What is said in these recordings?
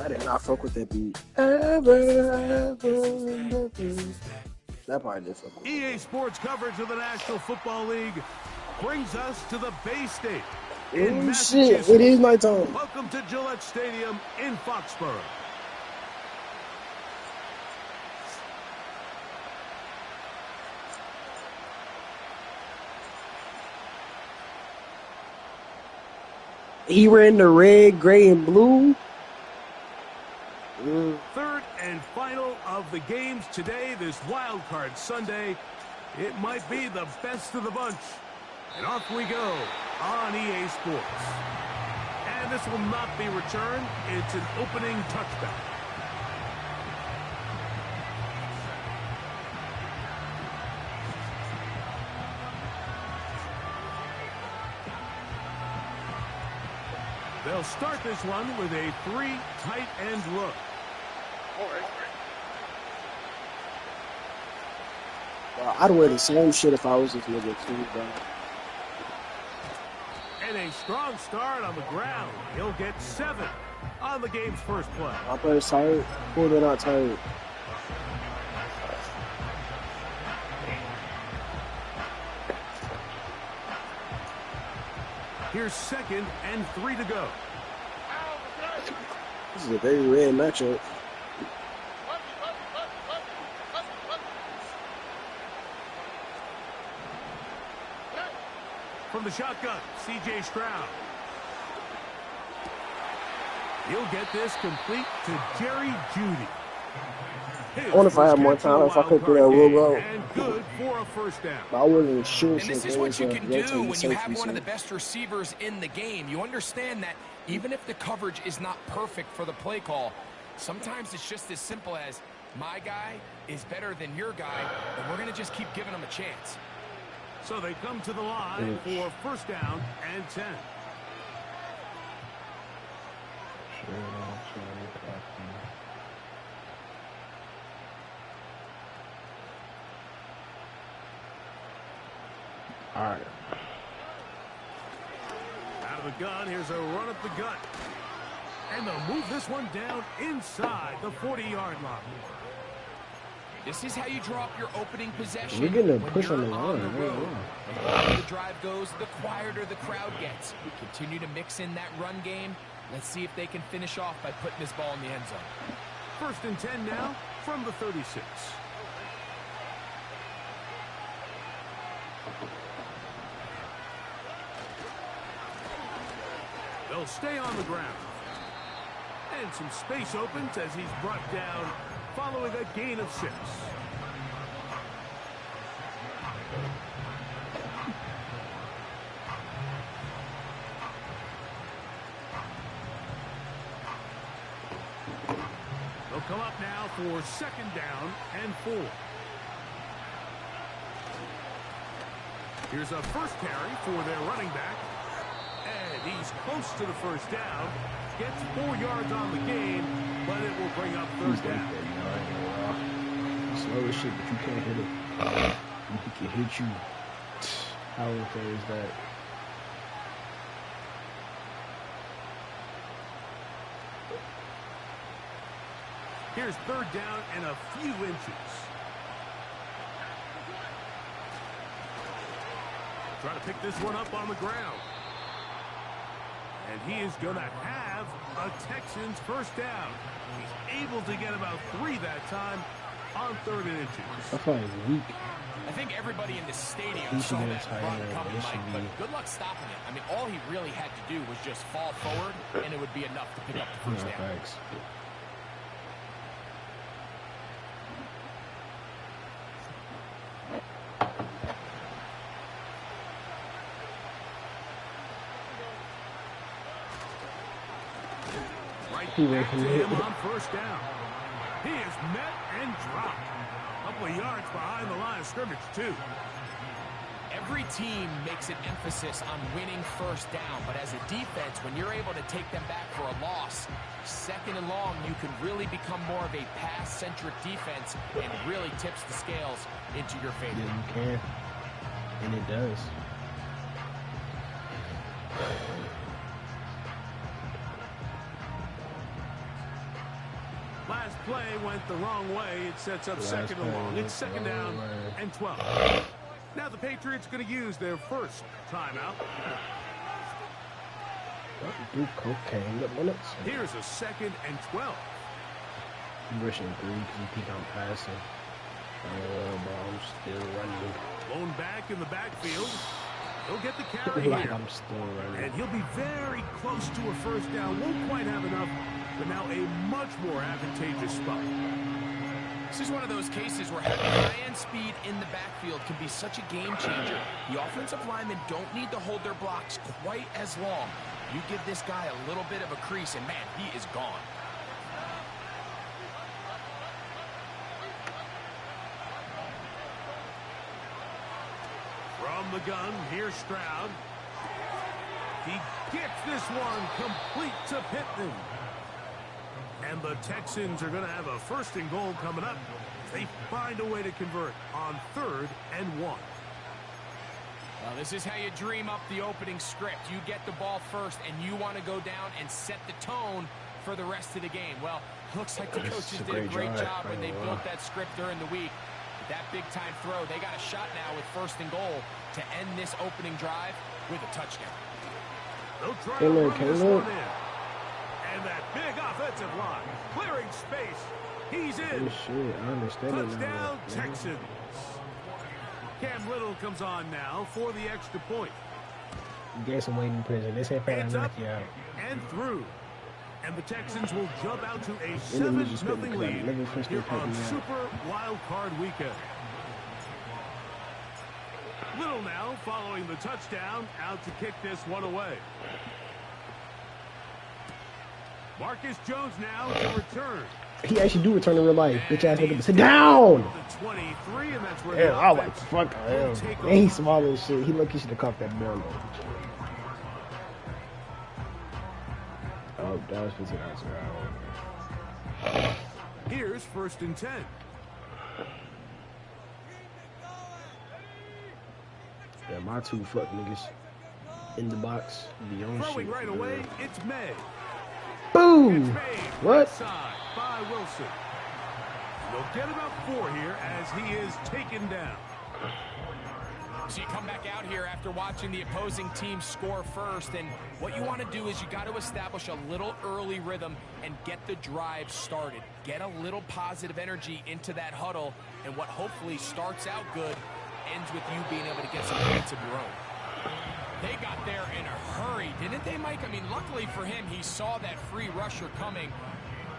I did not fuck with that beat. Ever. That part did fuck with EA Sports coverage of the National Football League brings us to the Bay State in Massachusetts. Shit, it is my time. Welcome to Gillette Stadium in Foxborough. He ran the red, gray, and blue. Third and final of the games today, this wild card Sunday. It might be the best of the bunch. And off we go on EA Sports. And this will not be returned. It's an opening touchback. They'll start this one with a 3 tight end look. Well, I'd wear the same shit if I was this nigga too, bro. And a strong start on the ground. He'll get 7 on the game's first play. My player's tired. Or they're not tired. Here's 2nd and 3 to go. This is a very rare matchup. From the shotgun, C.J. Stroud. He'll get this complete to Jerry Jeudy. I wonder if I had more time, if I could do that real well. And good for a first down. But I wasn't sure. And this is what you can do when you have one of the best receivers in the game. You understand that even if the coverage is not perfect for the play call, sometimes it's just as simple as my guy is better than your guy, and we're going to just keep giving him a chance. So they come to the line for first down and 10. All right. Out of the gun, here's a run up the gut. And they'll move this one down inside the 40-yard line. This is how you draw up your opening possession. We're getting a when push you're on the line. the road. The longer the drive goes, the quieter the crowd gets. We continue to mix in that run game. Let's see if they can finish off by putting this ball in the end zone. 1st and 10 now from the 36. They'll stay on the ground. And some space opens as he's brought down following a gain of 6. They'll come up now for 2nd down and 4. Here's a first carry for their running back. And he's close to the first down. Gets 4 yards on the game, but it will bring up 3rd down. Slow as shit, but you can't hit it. He can hit you. How unfair is that? Here's 3rd down and a few inches. Try to pick this one up on the ground. And he is going to have a Texans first down. He's able to get about 3 that time on 3rd and inches. I find it weak. I think everybody in the stadium saw that run coming, Mike, but good luck stopping it. I mean, all he really had to do was just fall forward, and it would be enough to pick up the first down. Thanks. Back to him on first down. He is met and dropped. A couple of yards behind the line of scrimmage, too. Every team makes an emphasis on winning first down, but as a defense, when you're able to take them back for a loss, 2nd and long, you can really become more of a pass-centric defense and really tips the scales into your favor. Yeah, you can. And it does. Last play went the wrong way. It sets up second and long. It's second down and 12. Now the Patriots going to use their first timeout. Do cocaine minutes. Here's a second and 12. I'm rushing 3 because you think I'm passing. But I'm still running. Blown back in the backfield. He'll get the carry like here. I'm still running. And he'll be very close to a first down. Won't quite have enough, but now a much more advantageous spot. This is one of those cases where having high-end speed in the backfield can be such a game changer. The offensive linemen don't need to hold their blocks quite as long. You give this guy a little bit of a crease, and man, he is gone. From the gun, here's Stroud. He gets this one complete to Pittman. And the Texans are going to have a first and goal coming up. They find a way to convert on 3rd and 1. Well, this is how you dream up the opening script. You get the ball first, and you want to go down and set the tone for the rest of the game. Well, looks like the coaches did a great job when they built that script during the week. With that big-time throw, they got a shot now with 1st and goal to end this opening drive with a touchdown. They'll try to run this one in. And that big offensive line clearing space. He's in. Oh, shit. I understand Touchdown, Texans. Cam Little comes on now for the extra point. You get some weight in prison. They say Hands up knock you out. and through. And the Texans will jump out to a 7-0 lead here on Super Wild Card Weekend. Little now following the touchdown, out to kick this one away. Marcus Jones now to return. He actually do return in real life. Bitch ass nigga. Sit down! The 23, and that's where Yeah, I like fuck him. And he's small as shit. He look, he should have caught that ball. Oh, that was 15 hours. Here's 1st and 10. Yeah, my 2 fuck niggas in the box. Throwing right away, it's May. Boom! What? Side by Wilson. They'll get about 4 here as he is taken down. So you come back out here after watching the opposing team score first, and what you want to do is you got to establish a little early rhythm and get the drive started. Get a little positive energy into that huddle, and what hopefully starts out good ends with you being able to get some points of your own. They got there in a hurry, didn't they, Mike? I mean, luckily for him, he saw that free rusher coming,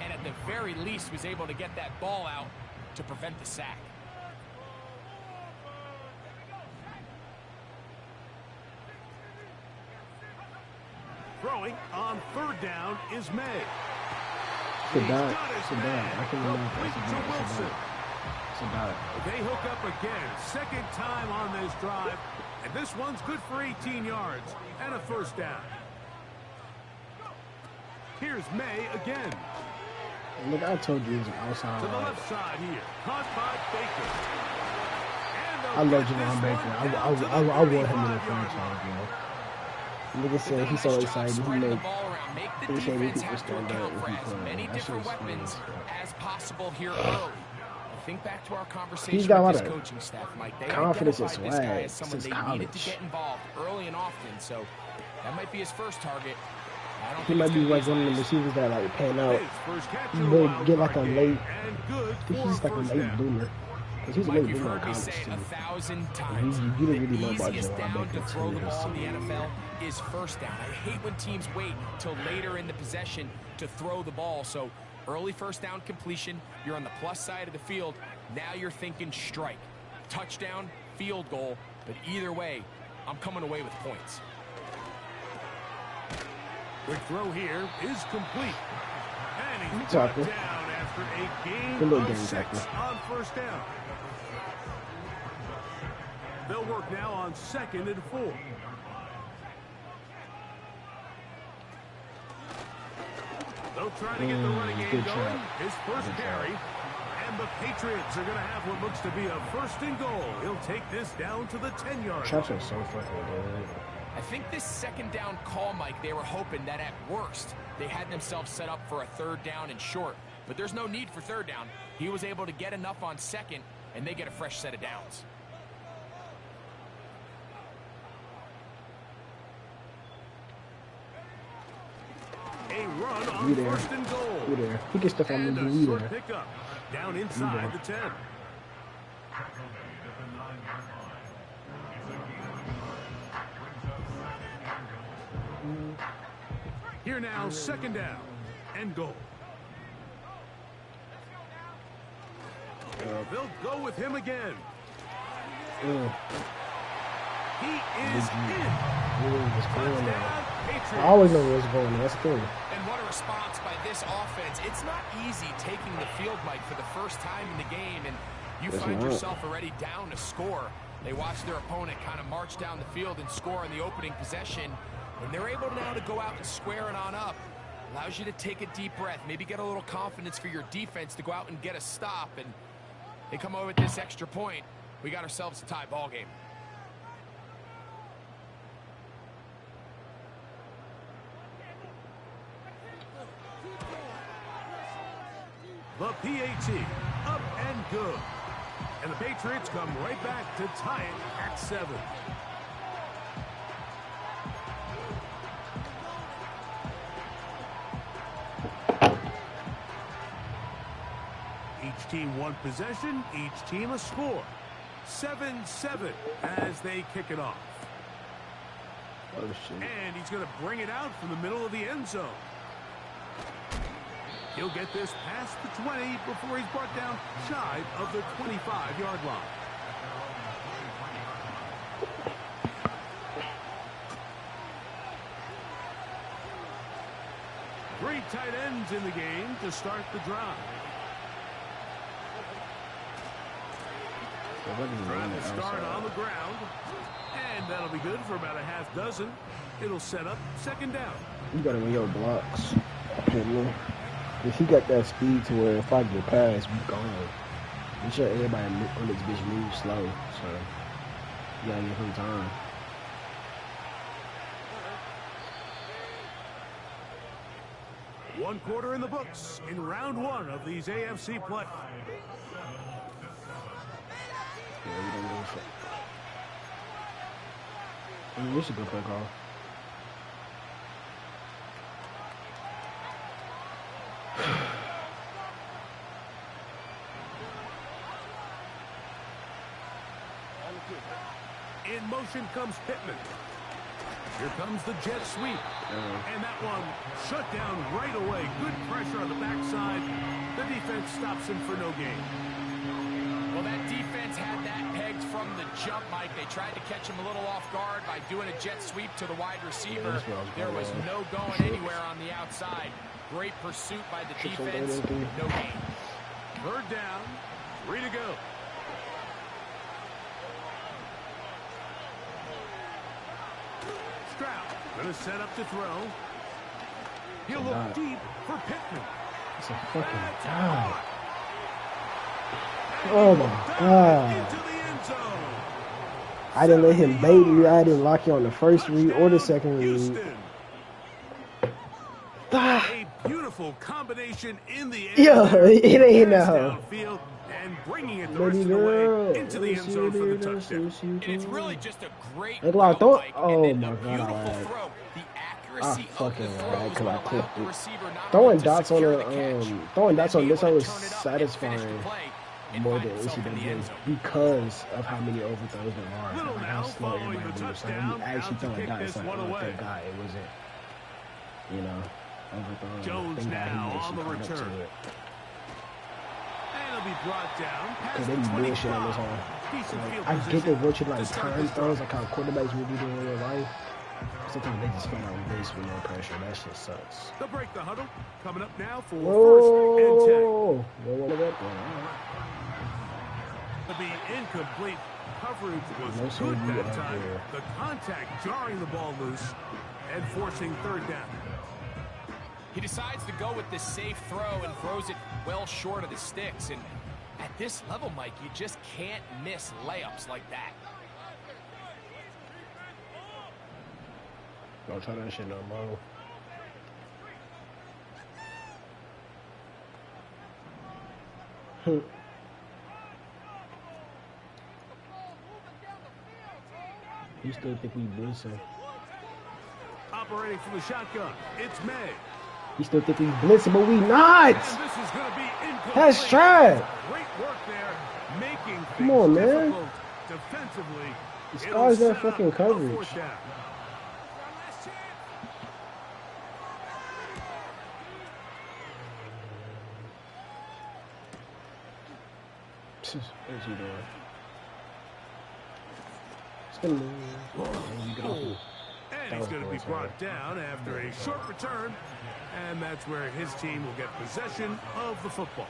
and at the very least was able to get that ball out to prevent the sack. Throwing on 3rd down is May. It's a dot. It's a dot. I can remember. It's a dot. They hook up again. 2nd time on this drive. And this one's good for 18 yards and a 1st down. Here's May again. Look, I told you it was an outside. To the left side here. Caught by Baker. I love Javon Baker. I want him in the franchise, bro. Nigga said he's so excited. He made the defense have to account for as many different weapons as possible here early. Think back to our conversation with this coaching staff, Mike. They confidence and identified this guy swag as someone they needed to get involved early and often, so that might be his first target. He might be like one of the receivers that like pan out, but get like a late. I think he's like a late bloomer. Because he's a late bloomer in college too. 1,000 times. You didn't really know The about easiest down Javon to Baker throw the ball in the until NFL is 1st down. I hate when teams wait till later in the possession to throw the ball. So early 1st down completion, you're on the plus side of the field. Now you're thinking strike, touchdown, field goal. But either way, I'm coming away with points. Quick throw here is complete. And he's down after a gain of 6 on 1st down. They'll work now on 2nd and 4. They'll try to get the running game going. His first carry. And the Patriots are going to have what looks to be a 1st and goal. He'll take this down to the 10-yard line. Traps are so fucking good. I think this 2nd down call, Mike, they were hoping that at worst they had themselves set up for a 3rd down and short. but there's no need for third down. He was able to get enough on second, and they get a fresh set of downs. A run on first and goal. Be there. He gets stuff on And the a short there. pickup down inside the 10. Here now, second down and goal. They'll go with him again. He is in. Touchdown, Patriots. I always know where it's going. That's the thing. And what a response by this offense. It's not easy taking the field, Mike, for the first time in the game, and you find yourself already down a score. They watch their opponent kind of march down the field and score in the opening possession, and they're able now to go out and square it on up. Allows you to take a deep breath, maybe get a little confidence for your defense to go out and get a stop, and they come over with this extra point. We got ourselves a tie ball game. The PAT, up and good. And the Patriots come right back to tie it at 7. Each team one possession, each team a score. 7-7 as they kick it off. Oh, shit. And he's going to bring it out from the middle of the end zone. He'll get this past the 20 before he's brought down shy of the 25-yard line. Three tight ends in the game to start the drive. Trying to start on the ground. And that'll be good for about a half dozen. It'll set up second down. You gotta win your blocks. If he got that speed to where if I get past, we gone. I'm sure everybody on this bitch moves slow, so you gotta give him time. One quarter in the books in round one of these AFC play. Yeah, we don't give a fuck. I mean, we should go play call. In motion comes Pittman. Here comes the jet sweep. And that one shut down right away. Good pressure on the backside. The defense stops him for no gain. Well, that defense had that pegged from the jump, Mike. They tried to catch him a little off guard by doing a jet sweep to the wide receiver. There was no going anywhere on the outside. Great pursuit by the defense. No gain. Third down. 3 to go. Stroud going to set up to throw. He'll look deep for Pittman. It's a fucking god. Oh my god. I didn't let him bait me. I didn't lock you on the first read or the second read. A beautiful combination in the air. Yo, it ain't no. Downfield and bringing it the rest of the way into the end zone for the touchdown. And it's really just a great throw, Mike. oh And my the beautiful god. throw, the accuracy of the throws Cause will I allow clipped the it. receiver not Throwing only to dots on secure the catch, throwing dots but on be this able one to was turn it up and finish the satisfying play and more find than himself in the end NCAA zone. because of how many overthrows there are. Little Like now how slow following everybody the moves. So when touchdown, you actually out to throwing kick dots, this it's like, one oh, away. thank God it wasn't, you know, overthrown. Jones Thank God he now on actually the caught up to return. it. And he'll be brought down past Cause they the be 25. bullshit on this one. Decent Like, field I get position they virtually to like start time this throws, drive. like how quarterbacks will be doing in real life. Sometimes they just flat out miss with no pressure. That shit sucks. They'll break the huddle. Coming up now for Whoa! to be incomplete. Coverage was No, sir, good you that are time. there. The contact jarring the ball loose and forcing third down. He decides to go with this safe throw and throws it well short of the sticks. And at this level, Mike, you just can't miss layups like that. Don't try that shit no more. You still think we blitzing? Operating from the shotgun, it's May. You still think we blitzing, but we not. And this is going to be incomplete. That's trash. Great work there, making Come on, man. difficult defensively. The Stars got fucking coverage. What's he doing? And he's going to be brought down after a short return, and that's where his team will get possession of the football.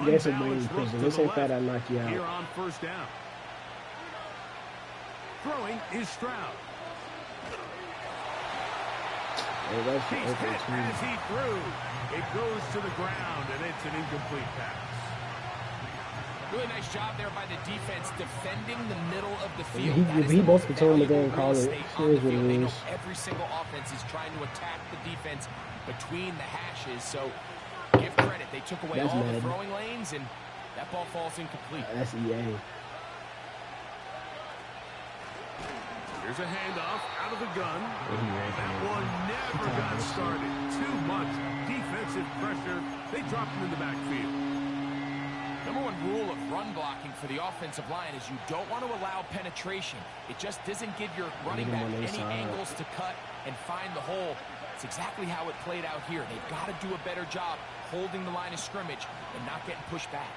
That's a main prison. This ain't that I knock you Here out. on first down. Throwing is Stroud. Hey, that's He's the hit open as he threw. It goes to the ground, and it's an incomplete pass. Really nice job there by the defense defending the middle of the He- field. That is he the both most could tell him to go valuable and call real it. estate It on is the what field. it They know is. every single offense is trying to attack the defense between the hashes. So give credit. They took away That's all the mad. throwing lanes, and that ball falls incomplete. That's EA. Here's a handoff out of the gun. Yeah, That one never got started. Too much defensive pressure. They dropped him in the backfield. Number one rule of run blocking for the offensive line is you don't want to allow penetration. It just doesn't give your running back any angles to cut and find the hole. It's exactly how it played out here. They've got to do a better job holding the line of scrimmage and not getting pushed back.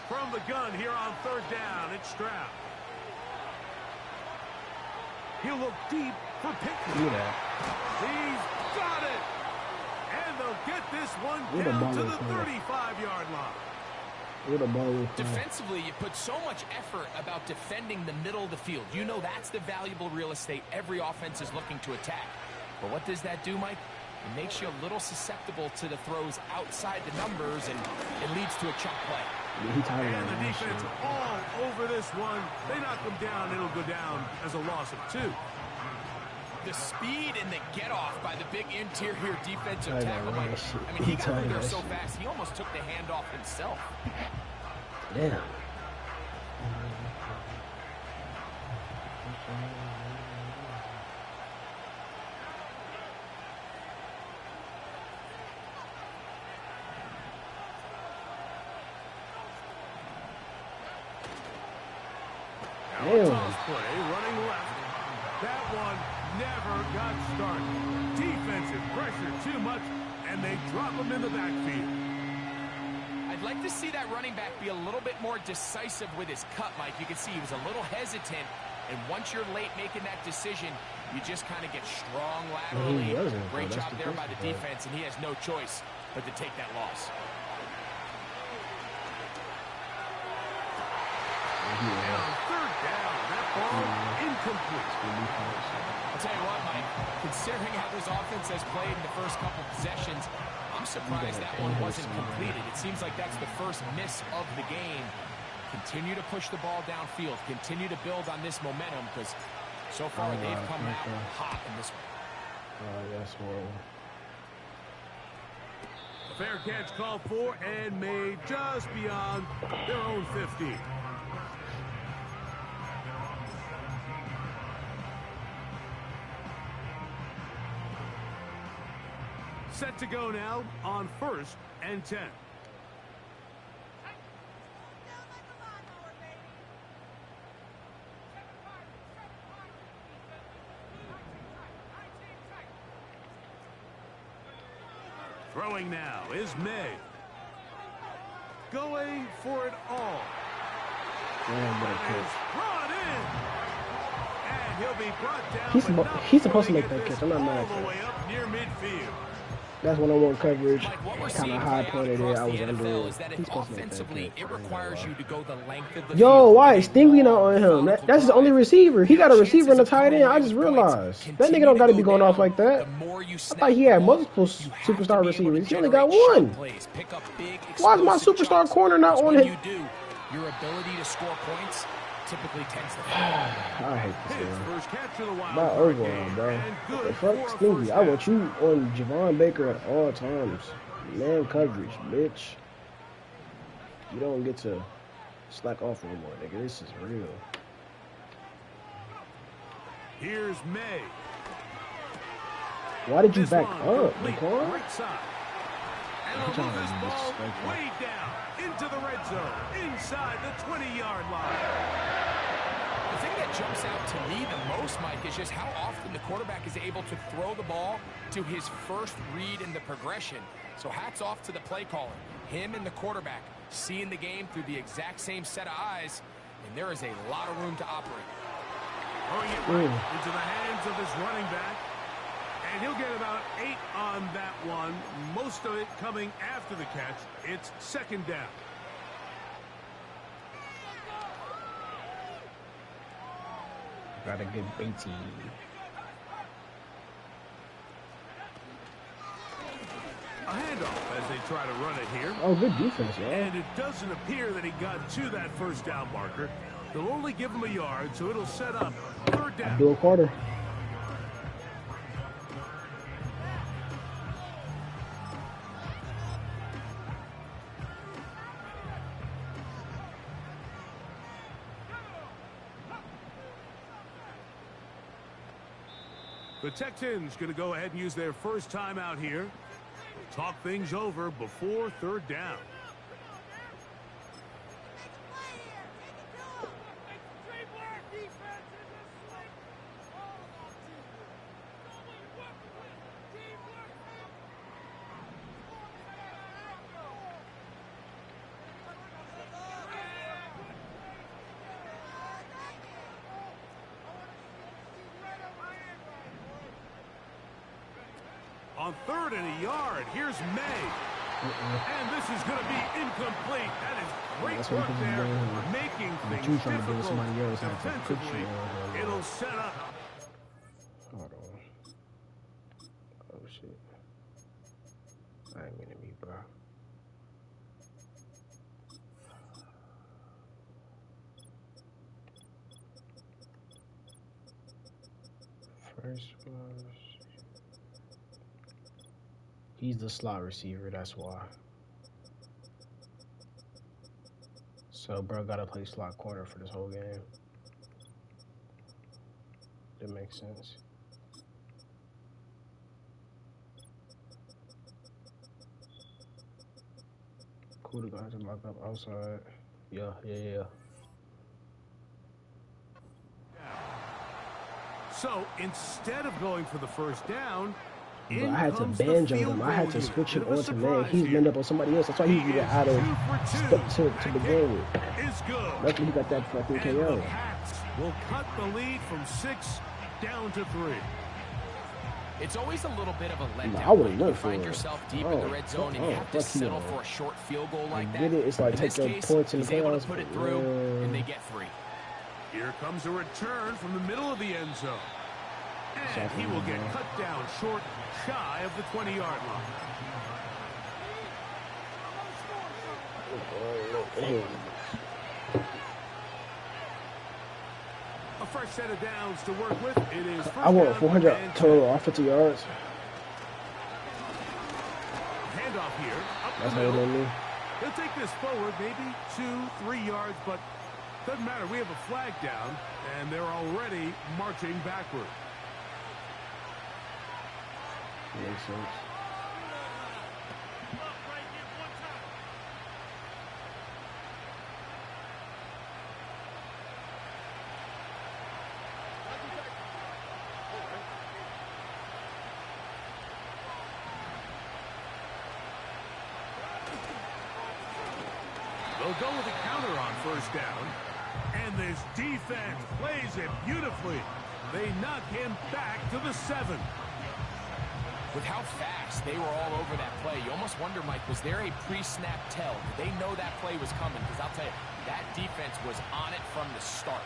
From the gun here on third down, it's Stroud. He'll look deep for Pickens. Look at that. He's got it. And they'll get this one What a down to baller the player. 35-yard line. What a ball. Defensively, you put so much effort about defending the middle of the field. You know that's the valuable real estate every offense is looking to attack. But what does that do, Mike? It makes you a little susceptible to the throws outside the numbers, and it leads to a chunk play. Yeah, he tired And of the that defense shit. all over this one. They knock him down. It'll go down as a loss of 2. The speed and the get-off by the big interior defensive I know, tackle, right? Mike. I mean, He he got tired through there of that so shit. fast, he almost took the handoff himself. Damn. Now a toss play, running left. That one never got started. Defensive pressure too much, and they drop him in the backfield. I'd like to see that running back be a little bit more decisive with his cut, Mike. You can see he was a little hesitant, and once you're late making that decision, you just kind of get strong laterally. wasn't, Great though. That's job the there by the crazy part. defense, and he has no choice but to take that loss. And on third down, that ball incomplete. I'll tell you what, Mike, considering how this offense has played in the first couple possessions, I'm surprised that one wasn't completed. It seems like that's the first miss of the game. Continue to push the ball downfield. Continue to build on this momentum, because so far they've come out hot in this one. Oh, that's horrible. A fair catch called for and made just beyond their own 50. Set to go now on 1st and 10. Throwing now is May. Going for it all. Damn, what a Is catch. brought in. And he'll be brought down. He's but not he's supposed to before make they that get catch. I'm not this mad all at the that. way up near midfield. That's one-on-one coverage. Like what we're Kind seeing of high play out pointed across there. I the was under NFL it. is that He's if supposed to make that offensively catch. it requires you to go the length of the Yo, field. why is Stingley not on him? That's his only receiver. He got a receiver in the tight end. I just realized. That nigga don't got to be going off like that. I thought he had multiple superstar receivers. He only got one. Why is my superstar corner not on him? Your ability to score points typically tends to I hate this His man. first catch of the wild My card overall, game, bro. and What the good fuck, for a Stingy? first I want down. you on Javon Baker at all times. Man coverage, bitch. You don't get to slack off anymore, nigga. This is real. Here's May. Why did you This back one up, complete, McCall? right side. And I'm they'll trying move this to be ball disrespectful. way down into the red zone, inside the 20-yard line. The thing that jumps out to me the most, Mike, is just how often the quarterback is able to throw the ball to his first read in the progression. So hats off to the play caller. Him and the quarterback seeing the game through the exact same set of eyes, and there is a lot of room to operate. Throwing it right into the hands of his running back. And he'll get about 8 on that one. Most of it coming after the catch. It's second down. Got a good Beatty. A handoff as they try to run it here. Oh, good defense, y'all. And it doesn't appear that he got to that first down marker. They'll only give him a yard, so it'll set up third down. Abdul Carter. The Texans going to go ahead and use their first time out here. Talk things over before third down. On third and a yard, here's May. And this is going to be incomplete. That is great work there, making things difficult defensively. It'll set up. Hold on. Oh, shit. I ain't mean to be, bro. First one. He's the slot receiver, that's why. So, bro, gotta play slot corner for this whole game. That makes sense. Cool to go ahead and lock up outside. Yeah. So, instead of going for the first down, But I had to banjo him. I had to switch him on to man. He's been up on somebody else. That's why he's even out of step to begin with. Luckily, he got that fucking KO. The Pats will cut the lead from 6 down to 3. It's always a little bit of a letdown. I would've when you went for find it. yourself deep in the red zone and you have to settle for a short field goal like that. Get it? It's like in this take the case, points in the he's able playoffs. to put it through, and they get 3. Here comes a return from the middle of the end zone. And he will get cut down short, shy of the 20-yard line. A fresh set of downs to work with. It is first I want down 400 and total offensive yards. handoff here. Up That's the how middle. they me. He'll take this forward, maybe 2-3 yards, but doesn't matter. We have a flag down, and they're already marching backward. Makes sense. They'll go with a counter on first down. And this defense plays it beautifully. They knock him back to the 7. With how fast they were all over that play, you almost wonder, Mike, was there a pre-snap tell? Did they know that play was coming? Because I'll tell you, that defense was on it from the start.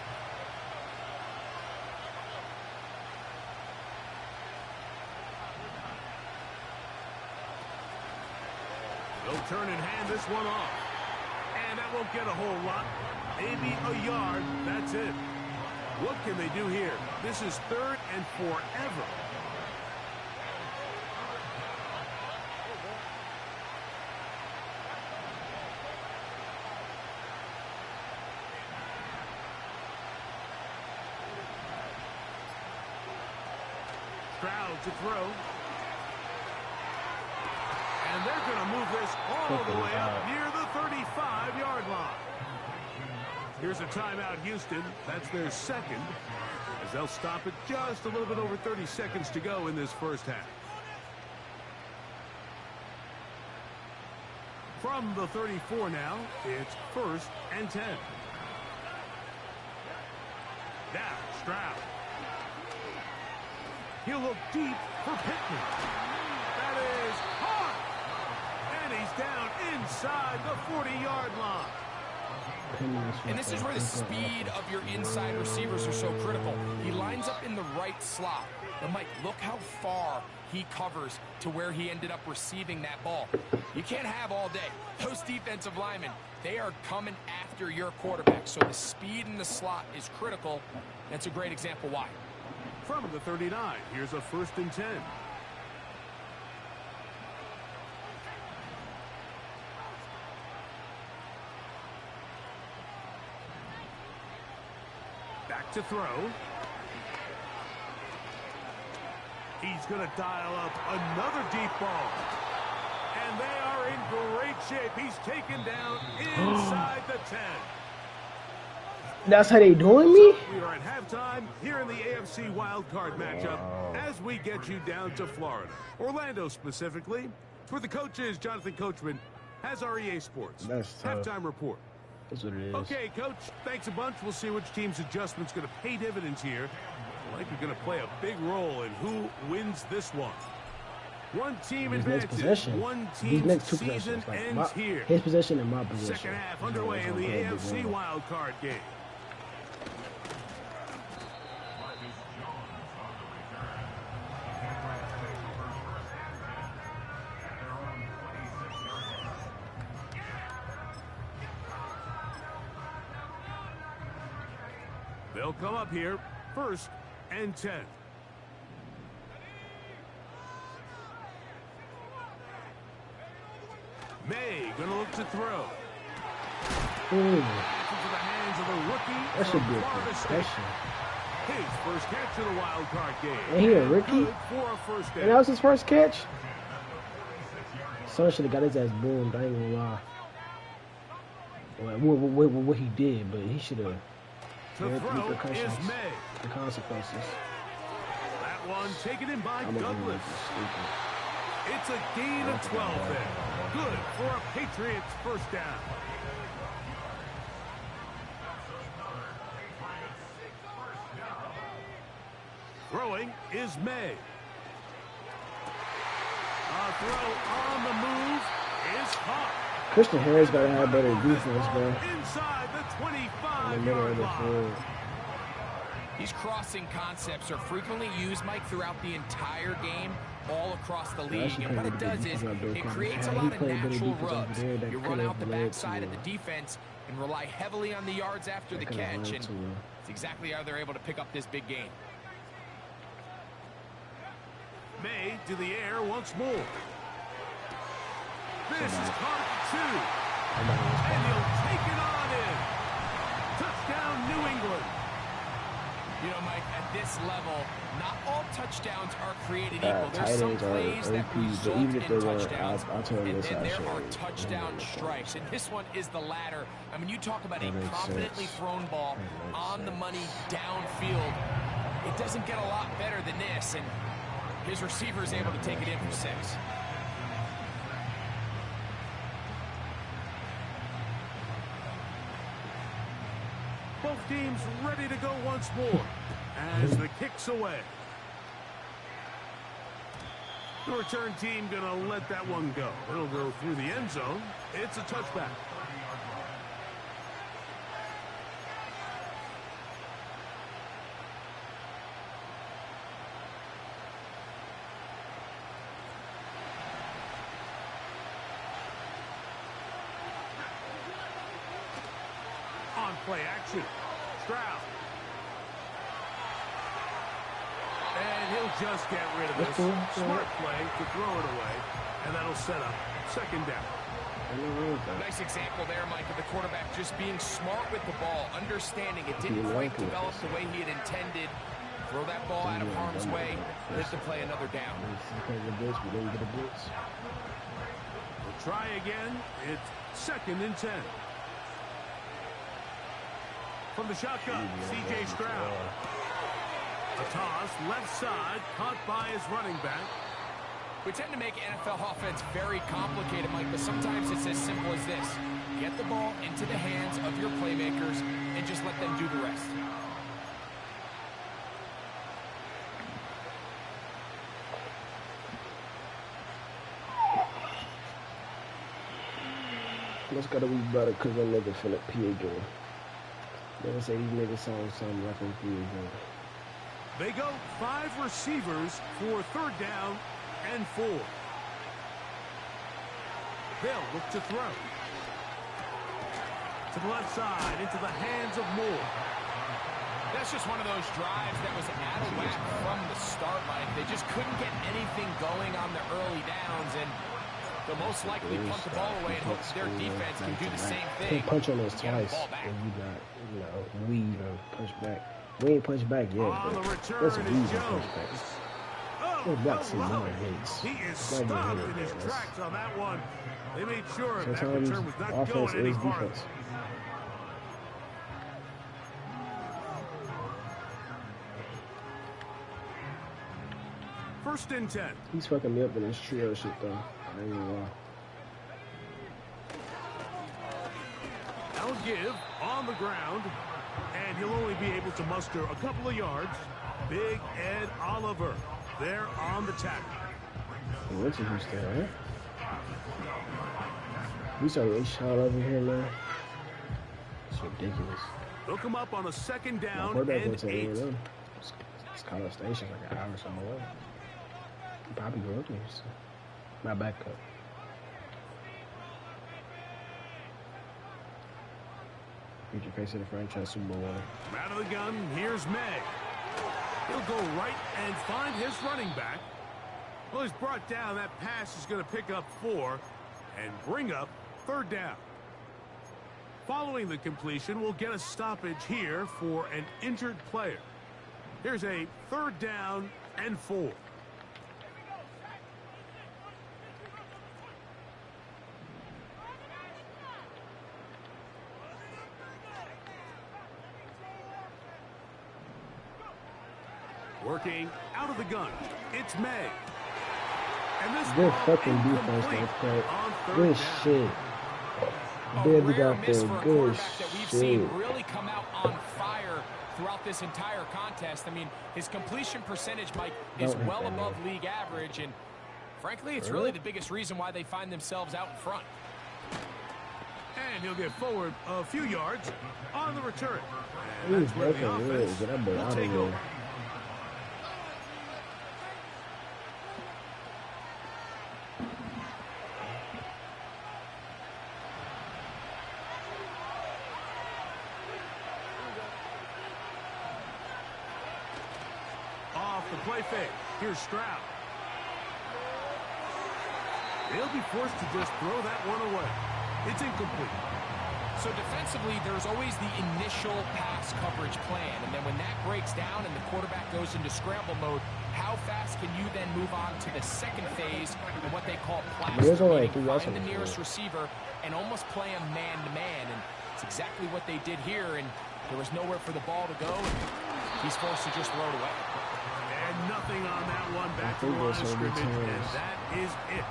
They'll turn and hand this one off. And that won't get a whole lot. Maybe a yard. That's it. What can they do here? This is 3rd and forever. Stroud to throw. And they're going to move this all the way up near the 35-yard line. Here's a timeout, Houston. That's their second, as they'll stop it just a little bit over 30 seconds to go in this first half. From the 34 now, it's 1st and 10. Now, Stroud. He'll look deep for Pittman. That is hard. And he's down inside the 40-yard line. And this is where the speed of your inside receivers are so critical. He lines up in the right slot. But, Mike, look how far he covers to where he ended up receiving that ball. You can't have all day. Those defensive linemen, they are coming after your quarterback. So the speed in the slot is critical. That's a great example why. From the 39, here's a 1st and 10. Back to throw. He's going to dial up another deep ball. And they are in great shape. He's taken down inside the 10. That's how they doing me? We are at halftime here in the AFC wildcard matchup as we get you down to Florida. Orlando specifically. For the coaches, Jonathan Coachman has our EA Sports halftime report. That's what it is. Okay, Coach, thanks a bunch. We'll see which team's adjustment's going to pay dividends here. Likely going to play a big role in who wins this one. One team advances. One team's season ends here. His possession and my possession. Second half underway in the AFC wildcard game. They'll come up here, 1st and 10. May gonna look to throw. Ooh. Into the hands of a rookie. That should from be a Florida State. concussion. His first catch of the wild card game. And he a rookie? Good for a first down. And that was his first catch? Son should have got his ass boomed, I ain't gonna lie. Well, what he did, but he should have. To throw is May. The consequences. That one taken in by Douglas. It's a gain of 12 there. Good for a Patriots first down. Throwing is May. A throw on the move is caught. Christian Harris gotta have better defense, bro. Inside the In the middle of 25-yard the line. field. These crossing concepts are frequently used, Mike, throughout the entire game, all across the league. And what it does is it creates a lot of natural rubs. You run out the backside of the defense and rely heavily on the yards after the catch. And it's exactly how they're able to pick up this big game. May to the air once more. This is caught at the 2. And he'll take it on in. Touchdown, New England. You know, Mike, at this level, not all touchdowns are created equal. There's some plays that result in touchdowns, and then there are touchdown strikes. And this one is the latter. I mean, you talk about a confidently thrown ball on the money downfield. It doesn't get a lot better than this, and his receiver is able to take it in for 6. Both teams ready to go once more as the kick's away. The return team going to let that one go. It'll go through the end zone. It's a touchback. On play action. Stroud. And he'll just get rid of this. Smart play to throw it away. And that'll set up second down. Nice example there, Mike, of the quarterback just being smart with the ball, understanding it didn't quite develop the way he had intended. Throw that ball out of harm's way, live to play another down. We'll try again. It's second and 10. From the shotgun, C.J. Stroud. A toss, left side, caught by his running back. We tend to make NFL offense very complicated, Mike, but sometimes it's as simple as this. Get the ball into the hands of your playmakers and just let them do the rest. That's gotta be better because that nigga finna pee again. They say these niggas sound something like them pee again. They go 5 receivers for third down and 4. They'll look to throw. To the left side, into the hands of Moore. That's just one of those drives that was out of whack from the start, Mike. They just couldn't get anything going on the early downs, and they'll most likely punt the ball away and hope their defense can do the same thing. Can't punch on us twice, and you got, weave and punch back. We ain't punched back yet, on the but return let's is weave and Jones. punch back. Oh, Got some more hits. He is stopped in his tracks on that one. They made sure that Sometimes return was not offense going any is farther. defense. First and 10. He's fucking me up in this trio shit, though. I ain't gonna lie. That'll give on the ground, and he'll only be able to muster a couple of yards. Big Ed Oliver there on the tackle. What's he used to, huh? We saw a shot over here, man. It's ridiculous. They'll come up on a second down and and 8. It's College Station, like an hour or something away. Bobby Grogan, my backup. Future face of the franchise Super Bowl winner. Out of the gun, here's May. He'll go right and find his running back. Well, he's brought down. That pass is going to pick up 4 and bring up third down. Following the completion, we'll get a stoppage here for an injured player. Here's a third down and 4. Working out of the gun, it's May. And this good fucking defense, though. Good shit. Baby got there. Good that we've seen really come out on fire throughout this entire contest. I mean, his completion percentage, Mike, is well above league average, and frankly, it's really the biggest reason why they find themselves out in front. And he'll get forward a few yards on the return. And that's where the offense will take over. Off the play fake. Here's Stroud. They'll be forced to just throw that one away. It's incomplete. So defensively, there's always the initial pass coverage plan, and then when that breaks down and the quarterback goes into scramble mode, how fast can you then move on to the second phase and what they call plaster, find the nearest receiver and almost play him man-to-man, and it's exactly what they did here, and there was nowhere for the ball to go, and he's forced to just throw it away. And nothing on that one, back to the line of scrimmage, and that is it.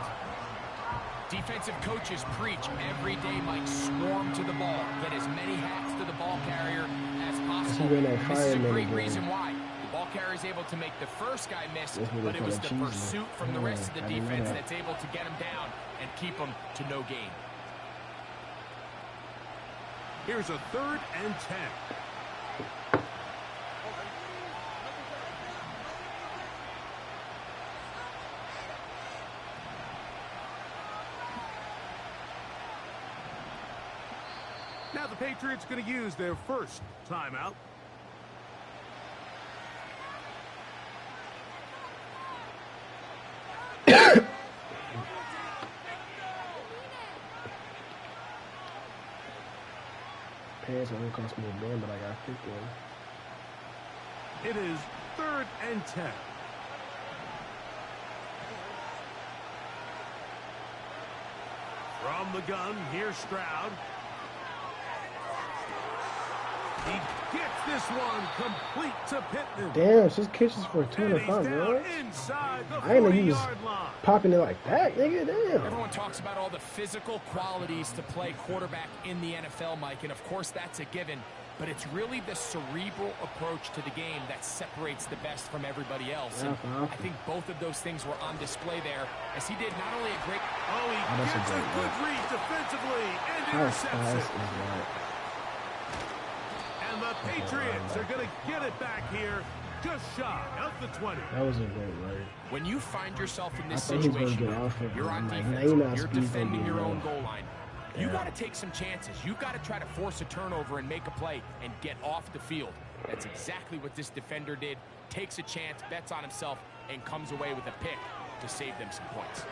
Defensive coaches preach every day, Mike, swarm to the ball. Get as many hats to the ball carrier as possible. This is a great reason why. The ball carries able to make the first guy miss, That's what but they it was call the it, pursuit cheesing. from the rest of the I didn't know defense that. that's able to get him down and keep him to no gain. Here's a 3rd and 10. Now the Patriots going to use their first timeout. Pants only cost me $1, but I got 50 one. It is 3rd and 10. From the gun, here's Stroud. He gets this one complete to Pittman. Damn, it's just catches for And he's 25 down yards. inside the I didn't know he was 40-yard line. popping it like that, nigga. Damn. Everyone talks about all the physical qualities to play quarterback in the NFL, Mike, and of course that's a given, but it's really the cerebral approach to the game that separates the best from everybody else. And I think both of those things were on display there, as he did not only a great... Oh, he that's a gets a great good read defensively and How intercepts fast is it. that? And the Patriots are going to get it back here just shy of the 20. That was a great run. When you find yourself in I this thought he was going to situation, get off of it. you're on I'm like, defense, nah, you're not you're speed defending gonna your be own enough. goal line. You Yeah. got to take some chances. You got to try to force a turnover and make a play and get off the field. That's exactly what this defender did. Takes a chance, bets on himself, and comes away with a pick to save them some points.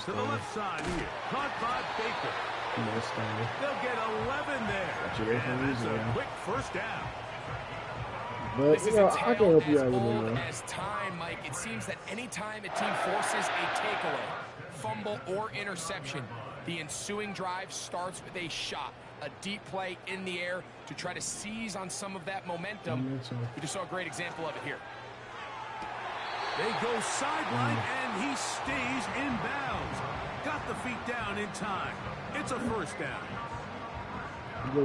To the left side here, caught by Baker. They'll get 11 there. And that's a quick first down. But, This you is know, a I can tale help you as out with old it, man. as time, Mike. It seems that any time a team forces a takeaway, fumble, or interception, the ensuing drive starts with a shot, a deep play in the air to try to seize on some of that momentum. We just saw a great example of it here. They go sideline, and he stays in bounds. Got the feet down in time. It's a first down.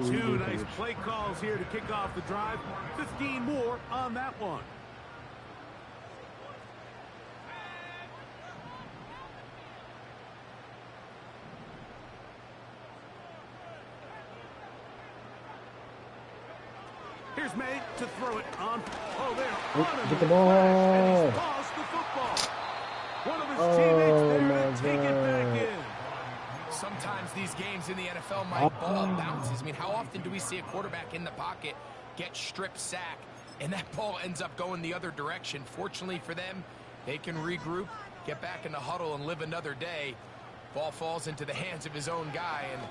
Two nice play calls here to kick off the drive. 15 more on that one. Here's May to throw it on. Oh, there. Get the ball. And he's tossed the football. One of his teammates there to take it back in. Sometimes these games in the NFL, Mike, ball bounces. I mean, how often do we see a quarterback in the pocket get strip sack, and that ball ends up going the other direction? Fortunately for them, they can regroup, get back in the huddle, and live another day. Ball falls into the hands of his own guy, and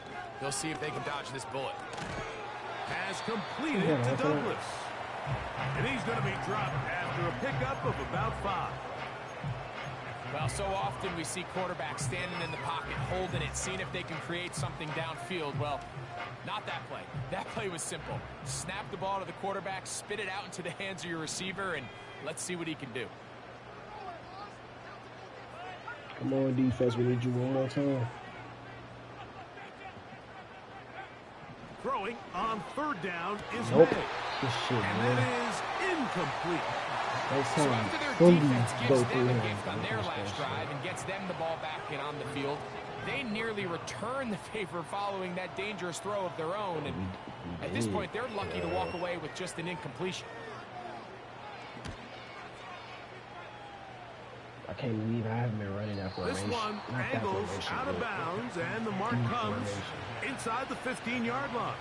they'll see if they can dodge this bullet. Has completed to Douglas. And he's going to be dropped after a pickup of about 5. Well, so often we see quarterbacks standing in the pocket, holding it, seeing if they can create something downfield. Well, not that play. That play was simple. Snap the ball to the quarterback, spit it out into the hands of your receiver, and let's see what he can do. Come on, defense. We need you one more time. Throwing on 3rd down is Nope. May. Good shit, And man. that is incomplete. Next So time, after their Fundy defense go gives through them a him. gift on their last drive and gets them the ball back and on the field, they nearly return the favor following that dangerous throw of their own. And at this point, they're lucky to walk away with just an incompletion. I can't believe I haven't been running that This formation. one Not that angles formation, out of but bounds, and the mark deep comes formation. inside the 15-yard line.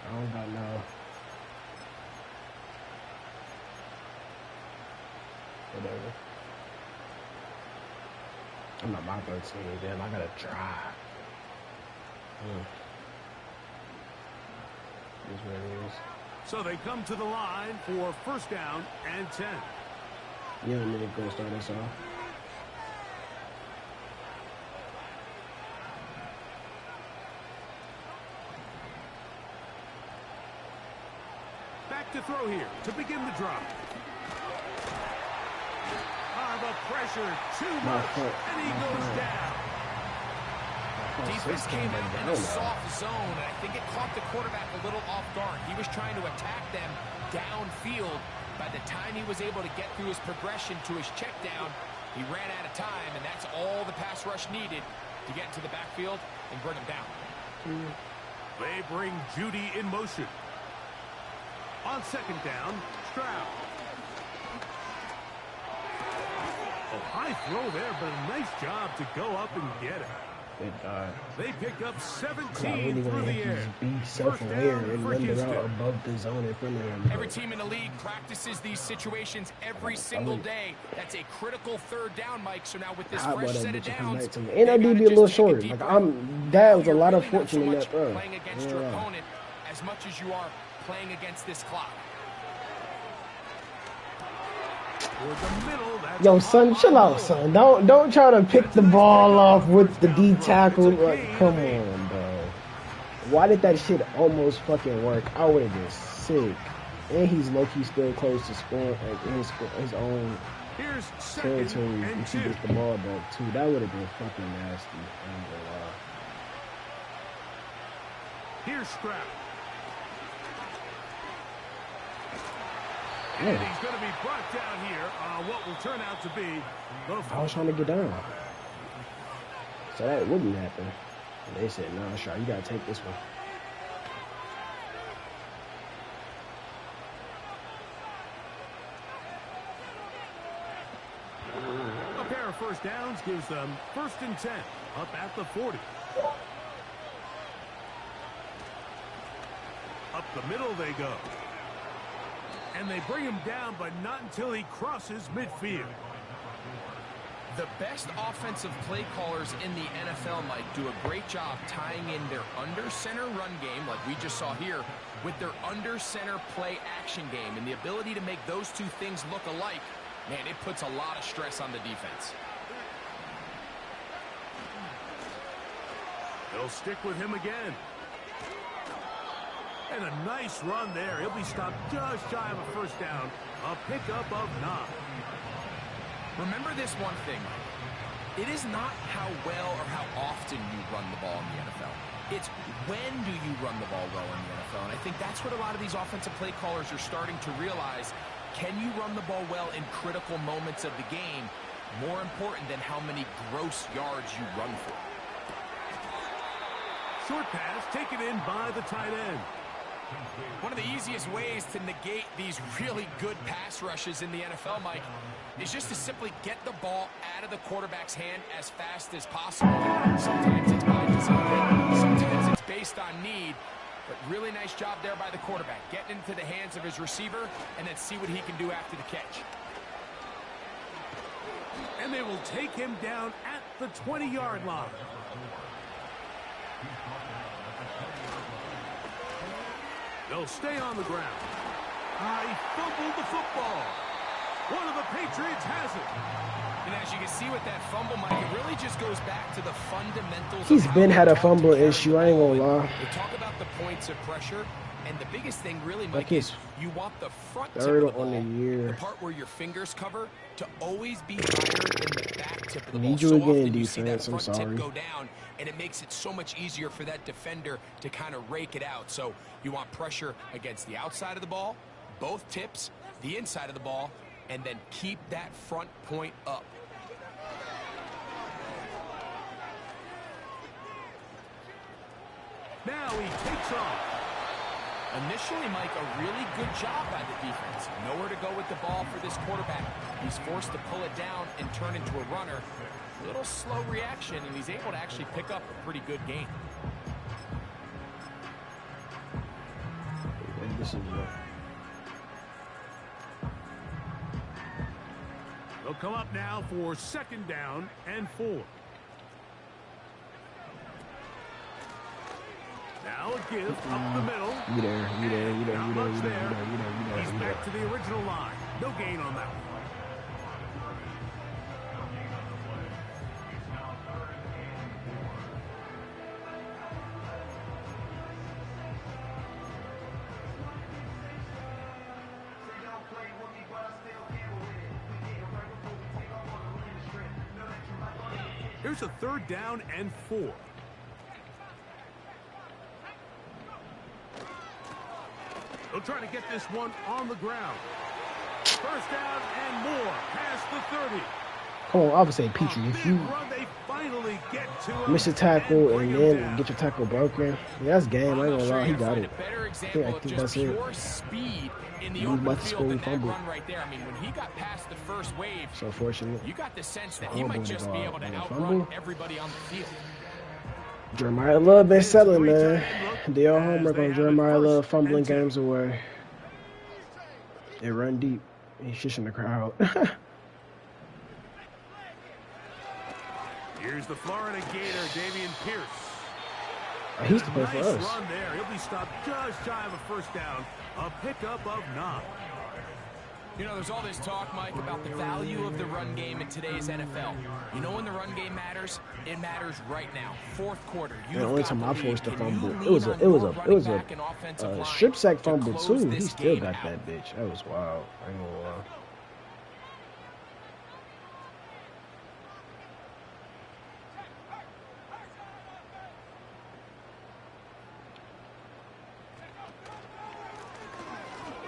I don't got no. Whatever. I'm not my 13, damn, I gotta try. Is what it is. So they come to the line for 1st down and 10. Yeah, I'm gonna go start us off. Back to throw here to begin the drive. The pressure too much, and he goes down. Defense came out in a soft zone, and I think it caught the quarterback a little off guard. He was trying to attack them downfield. By the time he was able to get through his progression to his check down, he ran out of time, and that's all the pass rush needed to get into the backfield and bring him down. They bring Judy in motion. On second down, Stroud. A high throw there, but a nice job to go up and get it. They pick up 17 through the air. Be self-aware and run the route above the zone in front of him. Every team in the league practices these situations every single day. That's a critical third down, Mike. So now with this fresh set of downs, and I do be a little short. Like that was a lot of fortune in that throw. Playing against your opponent as much as you are playing against this clock. Yo, son, chill out, son. Don't try to pick the ball off with the D tackle. Like, come on, bro. Why did that shit almost fucking work? I would have been sick. And he's low-key still close to scoring like his own territory if he gets the ball back too. That would have been fucking nasty. I ain't gonna lie. Here's Stroud. Yeah. And he's going to be brought down here on what will turn out to be the... I was trying to get down. So that wouldn't happen. And they said, nah, Stroud, you got to take this one. A pair of first downs gives them 1st and 10 up at the 40. Up the middle they go. And they bring him down, but not until he crosses midfield. The best offensive play callers in the NFL, Mike, do a great job tying in their under-center run game, like we just saw here, with their under-center play action game. And the ability to make those two things look alike, man, it puts a lot of stress on the defense. They'll stick with him again. And a nice run there. He'll be stopped just shy of a first down. A pickup of 9. Remember this one thing. It is not how well or how often you run the ball in the NFL. It's when do you run the ball well in the NFL. And I think that's what a lot of these offensive play callers are starting to realize. Can you run the ball well in critical moments of the game? More important than how many gross yards you run for. Short pass taken in by the tight end. One of the easiest ways to negate these really good pass rushes in the NFL, Mike, is just to simply get the ball out of the quarterback's hand as fast as possible. Sometimes it's by design, sometimes it's based on need, but really nice job there by the quarterback, getting into the hands of his receiver and then see what he can do after the catch. And they will take him down at the 20-yard line. They'll stay on the ground. He fumbled the football. One of the Patriots has it. And as you can see with that fumble, Mike, it really just goes back to the fundamentals. He's been had a fumble issue, I ain't gonna lie. We talk about the points of pressure, and the biggest thing really, Mike, is you want the front tip third of the ball, on the year. the part where your fingers cover, to always be higher than the back tip of the ball. Need you So again, often you see that defense, I'm front sorry. tip go down, and it makes it so much easier for that defender to kind of rake it out. So you want pressure against the outside of the ball, both tips, the inside of the ball, and then keep that front point up. Now he takes off. Initially, Mike, a really good job by the defense. Nowhere to go with the ball for this quarterback. He's forced to pull it down and turn into a runner. A little slow reaction, and he's able to actually pick up a pretty good gain. And this is They'll come up now for 2nd down and 4. Now a give up the middle. You there. He's back to the original line. No gain on that one. Here's a 3rd down and 4. They'll try to get this one on the ground. 1st down and more past the 30. Come on, I would say, Petrie, if you miss a tackle and then get your tackle broken, that's game. I ain't gonna lie, he got it. I think that's it. He was about to score, he fumbled. Right there. I mean, when he got past the first wave, so fortunate. You got the sense that he might just be able to outrun everybody on the field. Jeremiah Love been selling, man. They all homework on Jeremiah Love fumbling games away. They run deep. He's shushing the crowd. Here's the Florida Gator, Dameon Pierce. He used to play for us. Run there. He'll be stopped just shy of a 1st down. A pickup of 9. You know, there's all this talk, Mike, about the value of the run game in today's NFL. You know when the run game matters? It matters right now. 4th quarter. The only time I forced a fumble, it was a strip sack fumble too. He still got that bitch. That was wild. I ain't gonna lie.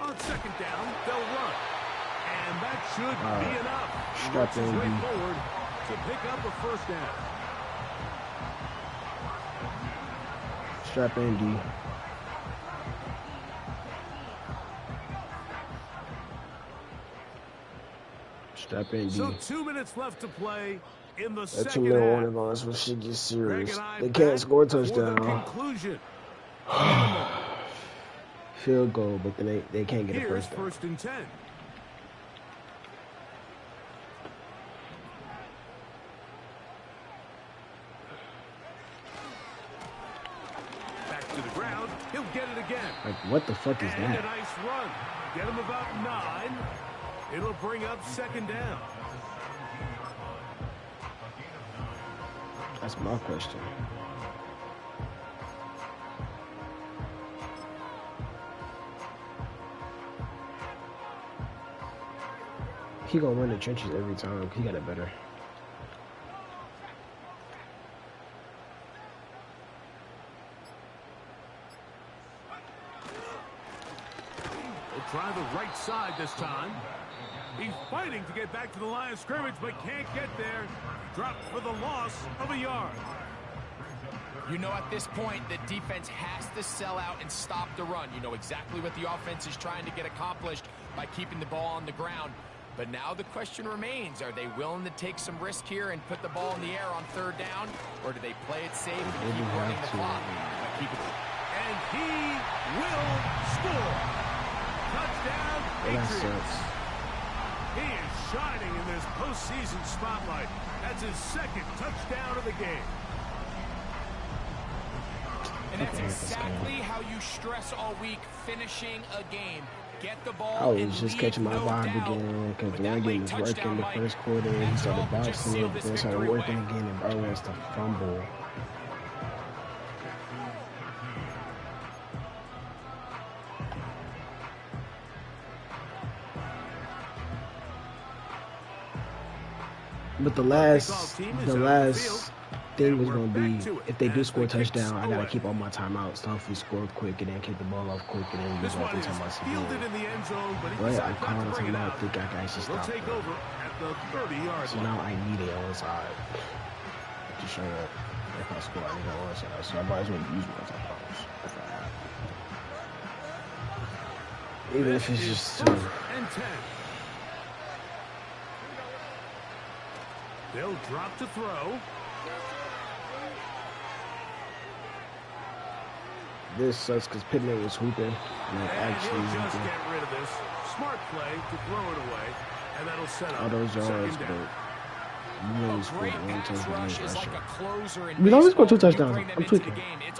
On 2nd down, they'll run. And that should be enough. Strap in, way forward to pick up a 1st down. Strap in, D. Strap in, D. So 2 minutes left to play in the That's second a half. little on us when shit gets serious. They can't score a touchdown. Field goal, but then they can't get a 1st down. 1st and 10. Back to the ground. He'll get it again. Like, what the fuck is And that? a nice run. Get him about 9. It'll bring up 2nd down. That's my question. He gonna win the trenches every time. He got it better. They'll try the right side this time. He's fighting to get back to the line of scrimmage, but can't get there. Dropped for the loss of a yard. You know, at this point, the defense has to sell out and stop the run. You know exactly what the offense is trying to get accomplished by keeping the ball on the ground. But now the question remains, are they willing to take some risk here and put the ball in the air on 3rd down? Or do they play it safe and keep running the clock? And he will score. Touchdown, Patriots. He is shining in this postseason spotlight. That's his 2nd touchdown of the game. And that's exactly how you stress all week, finishing a game. Get the ball. I was just catching my vibe again because the run game was working the 1st quarter. He started boxing it, then started working again, and Bro wants to fumble. But the last thing was going to be, if they do score a touchdown, I got to keep all my timeouts. So if we score quick and then kick the ball off quick and then use all the timeouts again. But I'm calling a timeout. I think I can actually stop that. So now I need it on the side to show up. If I score, I need it on the side. So I might as well use my timeouts if I have to. Even if it's just 2. They'll drop to throw. This sucks because Pittman was hooping. Like, actually he'll just get rid of this. Smart play to throw it away, and that'll set up all those yards, but you really scored one touchdown. We always scored 2 touchdowns. I'm tweaking.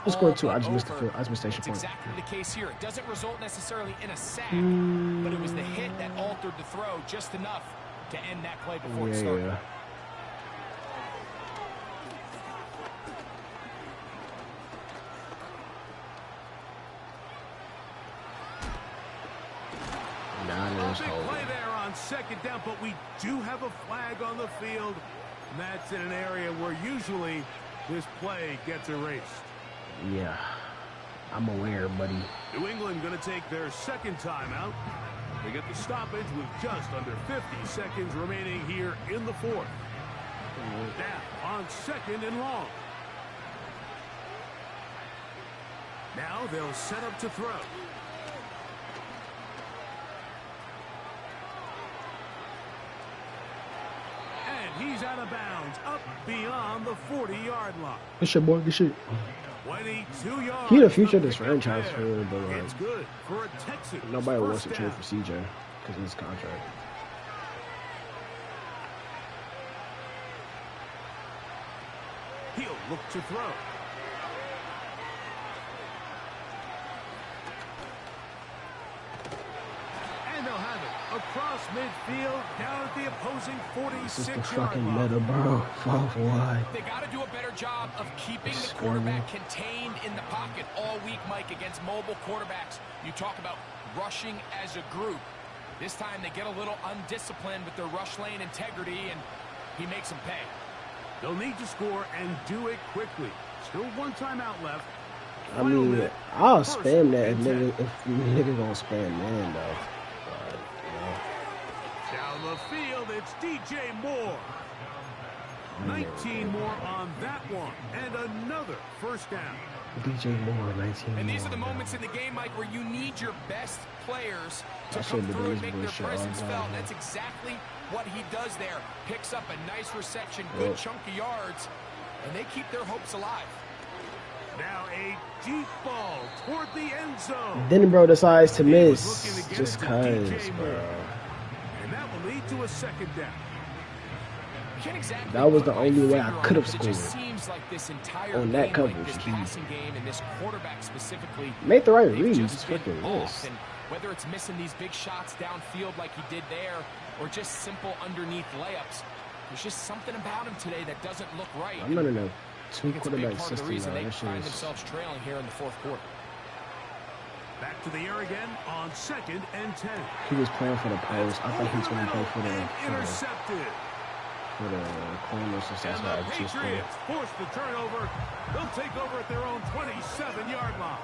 We scored 2. I just missed the field. I just missed the extra point. Exactly the case here. It doesn't result necessarily in a sack, but it was the hit that altered the throw just enough to end that play before it started. Yeah. Big play there on 2nd down, but we do have a flag on the field. And that's in an area where usually this play gets erased. Yeah, I'm aware, buddy. New England going to take their second timeout. They get the stoppage with just under 50 seconds remaining here in the fourth. Now on second and long. Now they'll set up to throw. And he's out of bounds, up beyond the 40-yard line. Good shit, boy. Good shit. 22 yards. He the future of this franchise for real, but like, it's good for a Texans nobody wants to first trade down. for CJ because of his contract. He'll look to throw. And they'll have it across midfield down at the opposing This is the 46-yard fucking line. meta, bro. Fall for why? They got to do a better job of keeping the quarterback contained in the pocket all week, Mike, against mobile quarterbacks. You talk about rushing as a group. This time they get a little undisciplined with their rush lane integrity, and he makes them pay. They'll need to score and do it quickly. Still one timeout left. I Final mean, minute, I'll first spam that and 10. if nigga gonna spam man though. But, Down the field, it's DJ Moore. 19 more on that one, and another first down. DJ Moore, 19. And these are the more, moments in the game, Mike, where you need your best players to I come should've through been and make doing their this bullshit presence all felt. time. That's exactly what he does there. Picks up a nice reception, good Yep. chunk of yards, and they keep their hopes alive. Now a deep ball toward the end zone. Then bro decides to He was miss looking to get just it to cause, DJ bro. Moore. And that will lead to a second down. You can't exactly That was put the my only way I finger on could it, have but It just scored. seems like this entire On that game, coverage, like this he passing game and this quarterback specifically, Made the right they've reads, just been freaking off. missed. And whether it's missing these big shots downfield like he did there, or just simple underneath layups, there's just something about him today that doesn't look right. I'm running a I two think it's a big quarterback part of the system reason now. they That shit find is themselves trailing here in the fourth quarter. Back to the air again on second and 10. he was playing for the post. I thought he was Over the gonna play middle for the and intercepted. corners, so that's And why I the just Patriots force the turnover. They'll take over at their own 27-yard line.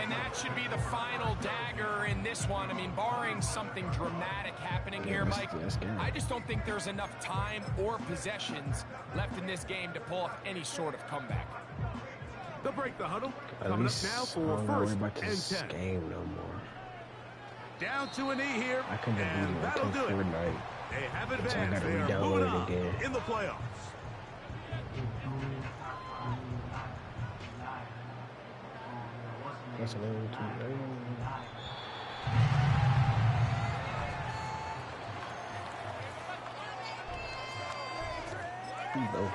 And that should be the final dagger in this one. I mean, barring something dramatic happening here, Mike, that's good. I just don't think there's enough time or possessions left in this game to pull off any sort of comeback. They'll break the huddle. At Coming up least now I for don't worry first about and this 10. game no more. Down to a knee here, I couldn't and believe it. I that'll played do it. Fortnite. They have So I advanced. gotta They are re-download moving it on again. in the playoffs. That's a little too late. Here you go.